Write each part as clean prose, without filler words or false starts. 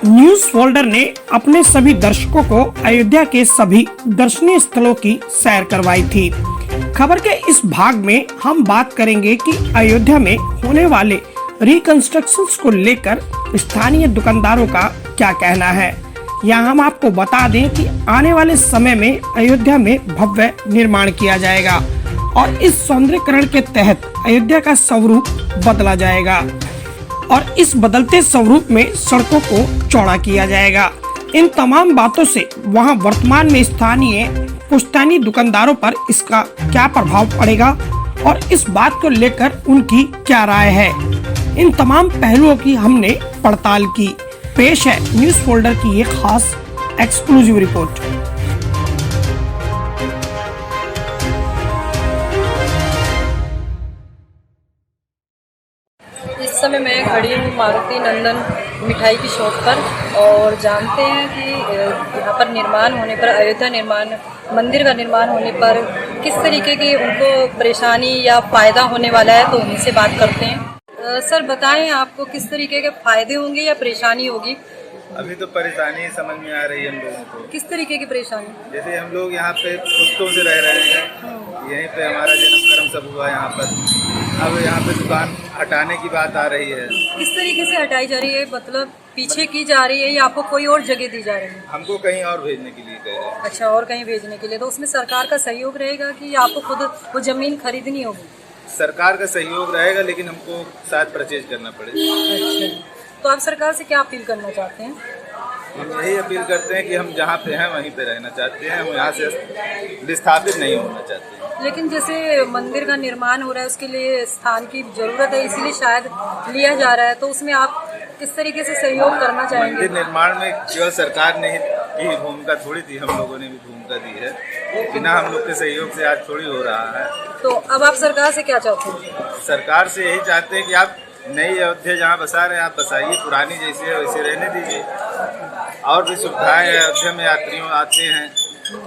News folder ने अपने सभी दर्शकों को अयोध्या के सभी दर्शनीय स्थलों की सैर करवाई थी। खबर के इस भाग में हम बात करेंगे कि अयोध्या में होने वाले रिकंस्ट्रक्शंस को लेकर स्थानीय दुकानदारों का क्या कहना है। यहाँ हम आपको बता दें कि आने वाले समय में अयोध्या में भव्य निर्माण किया जाएगा और इस सौंदर्यीकरण के तहत अयोध्या का स्वरूप बदला जाएगा और इस बदलते स्वरूप में सड़कों को चौड़ा किया जाएगा। इन तमाम बातों से वहां वर्तमान में स्थानीय पुश्तैनी दुकानदारों पर इसका क्या प्रभाव पड़ेगा और इस बात को लेकर उनकी क्या राय है, इन तमाम पहलुओं की हमने पड़ताल की। पेश है न्यूज फोल्डर की एक खास एक्सक्लूसिव रिपोर्ट। इस समय मैं खड़ी हूँ मारुति नंदन मिठाई की शॉप पर और जानते हैं कि यहाँ पर निर्माण होने पर अयोध्या निर्माण मंदिर का निर्माण होने पर किस तरीके की उनको परेशानी या फ़ायदा होने वाला है, तो उन्हीं से बात करते हैं। सर बताएं, आपको किस तरीके के फ़ायदे होंगे या परेशानी होगी? अभी तो परेशानी समझ में आ रही है हम लोगों को। किस तरीके की परेशानी? जैसे हम लोग यहाँ पे पुश्तों से रह रहे हैं, यहीं पे हमारा जन्म कर्म सब हुआ यहाँ पर। अब यहाँ पे दुकान हटाने की बात आ रही है। किस तरीके से हटाई जा रही है, मतलब पीछे की जा रही है या आपको कोई और जगह दी जा रही है? हमको कहीं और भेजने के लिए कह रहे हैं। अच्छा, और कहीं भेजने के लिए। तो उसमें सरकार का सहयोग रहेगा कि आपको खुद वो ज़मीन खरीदनी होगी? सरकार का सहयोग रहेगा, लेकिन हमको शायद परचेज करना पड़ेगा। अच्छा, तो आप सरकार से क्या अपील करना चाहते हैं? हम यही अपील करते हैं कि हम जहाँ पे हैं वहीं पे रहना चाहते हैं, हम यहाँ से विस्थापित नहीं होना चाहते हैं। लेकिन जैसे मंदिर का निर्माण हो रहा है, उसके लिए स्थान की जरूरत है, इसीलिए शायद लिया जा रहा है, तो उसमें आप किस तरीके से सहयोग करना चाहेंगे? मंदिर निर्माण में केवल सरकार ने ही भूमिका थोड़ी थी, हम लोगों ने भी भूमिका दी है। बिना हम लोग के सहयोग से आज थोड़ी हो रहा है। तो अब आप सरकार से क्या चाहते हैं? सरकार से यही चाहते हैं कि आप नई अयोध्या जहाँ बसा रहे हैं आप बसाइए, पुरानी जैसी है वैसे रहने दीजिए। और भी सुविधाएं अयोध्या में यात्रियों आते हैं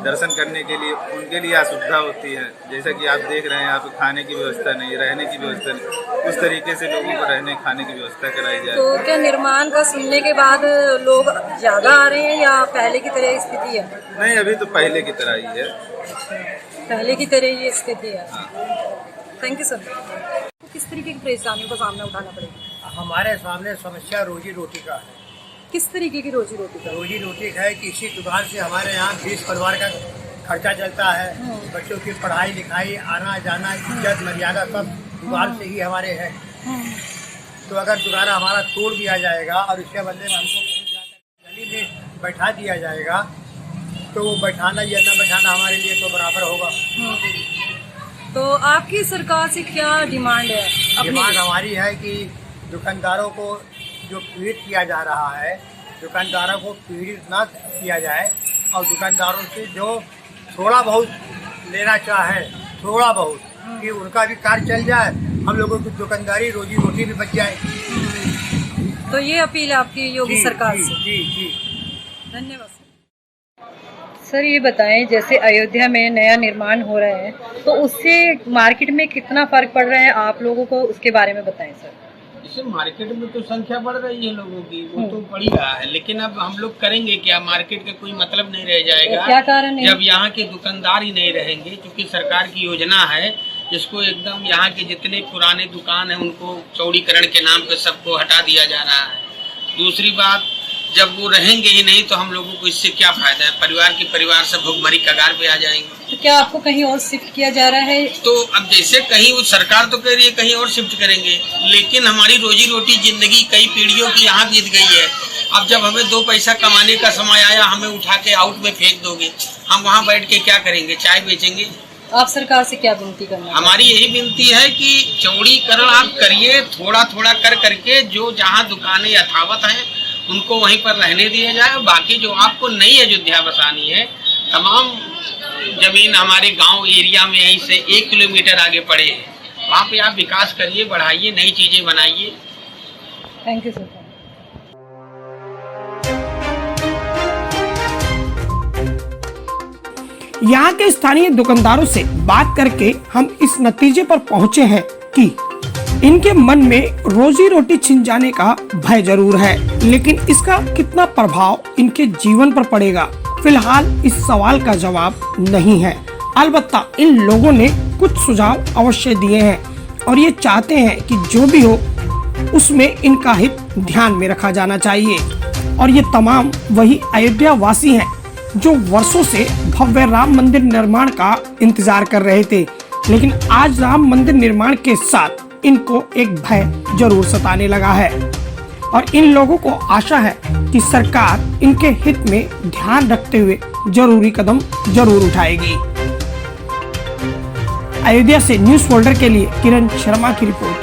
दर्शन करने के लिए, उनके लिए असुविधा होती है। जैसा कि आप देख रहे हैं, यहाँ पे खाने की व्यवस्था नहीं, रहने की व्यवस्था नहीं। उस तरीके से लोगों को रहने खाने की व्यवस्था कराई जाए। तो क्या निर्माण का सुनने के बाद लोग ज्यादा आ रहे हैं या पहले की तरह स्थिति है? नहीं, अभी तो पहले की तरह ही है। पहले की तरह ये स्थिति है। Thank you sir. किस तरीके की परेशानियों का सामना उठाना पड़ेगा? हमारे सामने समस्या रोजी रोटी का है। किस तरीके की रोजी रोटी का? रोजी रोटी है कि इसी दुकान से हमारे यहाँ 20 परिवार का खर्चा चलता है। बच्चों की पढ़ाई लिखाई, आना जाना, इज्जत मर्यादा सब दुकान से ही हमारे है। तो अगर दुकान हमारा तोड़ दिया जाएगा और इसके बदले में हमको कहीं जाकर गली में बैठा दिया जाएगा, तो वो बैठाना या न बैठाना हमारे लिए तो बराबर होगा। तो आपकी सरकार से क्या डिमांड है? डिमांड हमारी है कि दुकानदारों को जो पीड़ित किया जा रहा है, दुकानदारों को पीड़ित ना किया जाए और दुकानदारों से जो थोड़ा बहुत लेना चाहे, थोड़ा बहुत, कि उनका भी कार्य चल जाए, हम लोगों की दुकानदारी रोजी रोटी भी बच जाए। तो ये अपील आपकी योगी सरकार से। जी जी, धन्यवाद सर। ये बताएं, जैसे अयोध्या में नया निर्माण हो रहा है, तो उससे मार्केट में कितना फर्क पड़ रहा है आप लोगों को, उसके बारे में बताएं सर। जैसे मार्केट में तो संख्या बढ़ रही है लोगों की, वो तो बढ़ ही रहा है, लेकिन अब हम लोग करेंगे क्या? मार्केट का कोई मतलब नहीं रह जाएगा। क्या कारण है? जब यहाँ के दुकानदार ही नहीं रहेंगे, क्योंकि सरकार की योजना है जिसको एकदम यहाँ के जितने पुराने दुकान है उनको चौड़ीकरण के नाम पे सबको हटा दिया जा रहा है। दूसरी बात, जब वो रहेंगे ही नहीं तो हम लोगों को इससे क्या फायदा है? परिवार सब भुखमरी कगार पे आ जाएंगे। तो क्या आपको कहीं और शिफ्ट किया जा रहा है? तो अब जैसे कहीं वो सरकार तो कह रही है कहीं और शिफ्ट करेंगे, लेकिन हमारी रोजी रोटी जिंदगी कई पीढ़ियों की यहाँ बीत गई है। अब जब हमें 2 पैसा कमाने का समय आया, हमें उठा के आउट में फेंक दोगे, हम वहाँ बैठ के क्या करेंगे? चाय बेचेंगे? आप सरकार से क्या विनती करना? हमारी यही विनती है कि चौड़ीकरण आप करिए, थोड़ा थोड़ा कर करके जो जहाँ दुकानें यथावत हैं उनको वहीं पर रहने दिया जाए। बाकी जो आपको नई अयोध्या बसानी है, तमाम जमीन हमारे गांव एरिया में यहीं से 1 किलोमीटर आगे पड़े हैं, वहाँ पे आप विकास करिए, बढ़ाइए, नई चीजें बनाइए। Thank you sir. यहाँ के स्थानीय दुकानदारों से बात करके हम इस नतीजे पर पहुँचे हैं कि इनके मन में रोजी रोटी छिन जाने का भय जरूर है, लेकिन इसका कितना प्रभाव इनके जीवन पर पड़ेगा, फिलहाल इस सवाल का जवाब नहीं है। अलबत्ता इन लोगों ने कुछ सुझाव अवश्य दिए हैं और ये चाहते हैं कि जो भी हो उसमें इनका हित ध्यान में रखा जाना चाहिए। और ये तमाम वही अयोध्या वासी हैं जो वर्षों से भव्य राम मंदिर निर्माण का इंतजार कर रहे थे, लेकिन आज राम मंदिर निर्माण के साथ इनको एक भय जरूर सताने लगा है और इन लोगों को आशा है कि सरकार इनके हित में ध्यान रखते हुए जरूरी कदम जरूर उठाएगी। अयोध्या से न्यूज़ फोल्डर के लिए किरण शर्मा की रिपोर्ट।